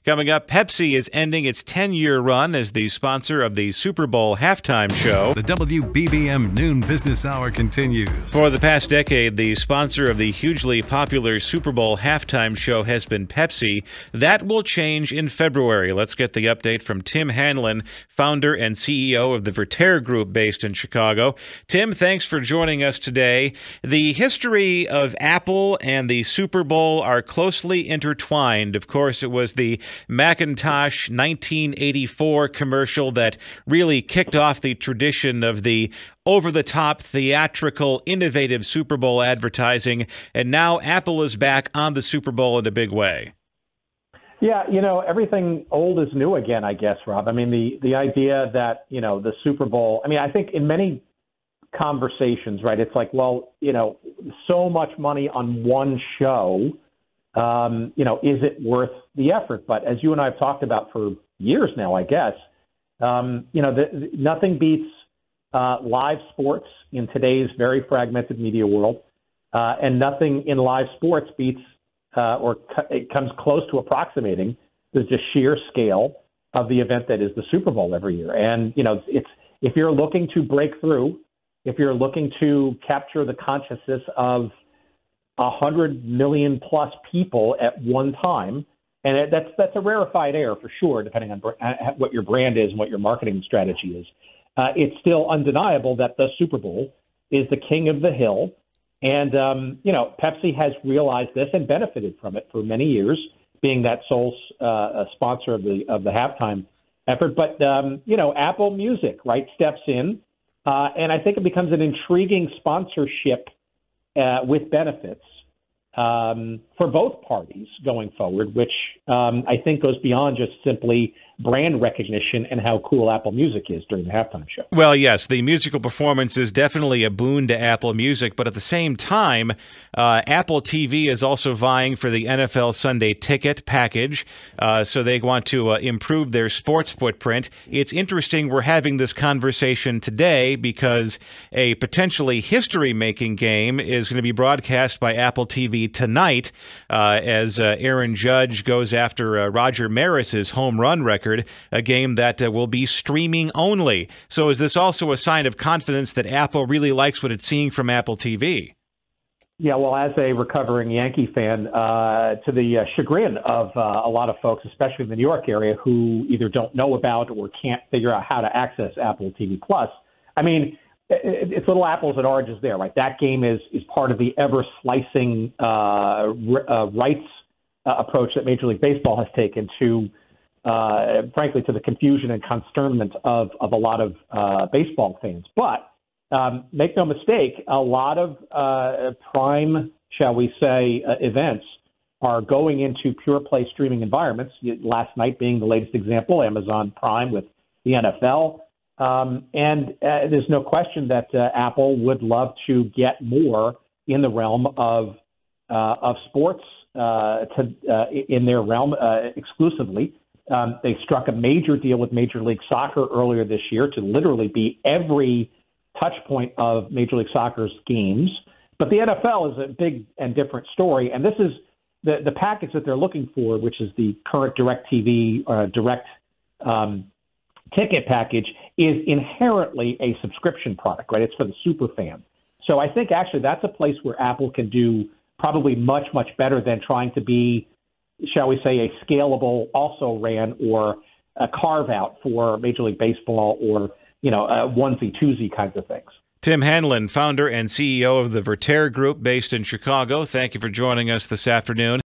Coming up, Pepsi is ending its 10-year run as the sponsor of the Super Bowl halftime show. The WBBM Noon Business Hour continues. For the past decade, the sponsor of the hugely popular Super Bowl halftime show has been Pepsi. That will change in February. Let's get the update from Tim Hanlon, founder and CEO of the Vertere Group based in Chicago. Tim, thanks for joining us today. The history of Apple and the Super Bowl are closely intertwined. Of course, it was the Macintosh 1984 commercial that really kicked off the tradition of the over-the-top, theatrical, innovative Super Bowl advertising, and now Apple is back on the Super Bowl in a big way. Yeah, everything old is new again, I guess, Rob. I mean, the idea that, the Super Bowl, I think in many conversations, right, it's like, well, so much money on one show, is it worth the effort? But as you and I have talked about for years now, I guess, nothing beats live sports in today's very fragmented media world, and nothing in live sports beats it comes close to approximating the sheer scale of the event that is the Super Bowl every year. And, if you're looking to break through, if you're looking to capture the consciousness of 100 million plus people at one time, and that's a rarefied air for sure, depending on what your brand is and what your marketing strategy is. It's still undeniable that the Super Bowl is the king of the hill. And, Pepsi has realized this and benefited from it for many years, being that sole sponsor of the halftime effort. But, Apple Music, right, steps in. And I think it becomes an intriguing sponsorship with benefits for both parties going forward, which I think goes beyond just simply brand recognition and how cool Apple Music is during the halftime show. Well, yes, the musical performance is definitely a boon to Apple Music, but at the same time, Apple TV is also vying for the NFL Sunday Ticket package, so they want to improve their sports footprint. It's interesting we're having this conversation today because a potentially history-making game is going to be broadcast by Apple TV tonight as Aaron Judge goes after Roger Maris's home run record, a game that will be streaming only. So is this also a sign of confidence that Apple really likes what it's seeing from Apple TV? Yeah, well, as a recovering Yankee fan, to the chagrin of a lot of folks, especially in the New York area, who either don't know about or can't figure out how to access Apple TV Plus. It's little apples and oranges there, right? That game is part of the ever-slicing rights approach that Major League Baseball has taken to, frankly, to the confusion and consternment of a lot of baseball fans. But make no mistake, a lot of prime, shall we say, events are going into pure play streaming environments. Last night being the latest example, Amazon Prime with the NFL. And there's no question that Apple would love to get more in the realm of sports in their realm exclusively. They struck a major deal with Major League Soccer earlier this year to literally be every touch point of Major League Soccer's games. But the NFL is a big and different story. And this is the package that they're looking for, which is the current DirecTV direct ticket package, is inherently a subscription product, right? It's for the super fan. So I think actually that's a place where Apple can do probably much, much better than trying to be, shall we say, a scalable also-ran or a carve-out for Major League Baseball or, onesie-twosie kinds of things. Tim Hanlon, founder and CEO of the Vertere Group based in Chicago. Thank you for joining us this afternoon.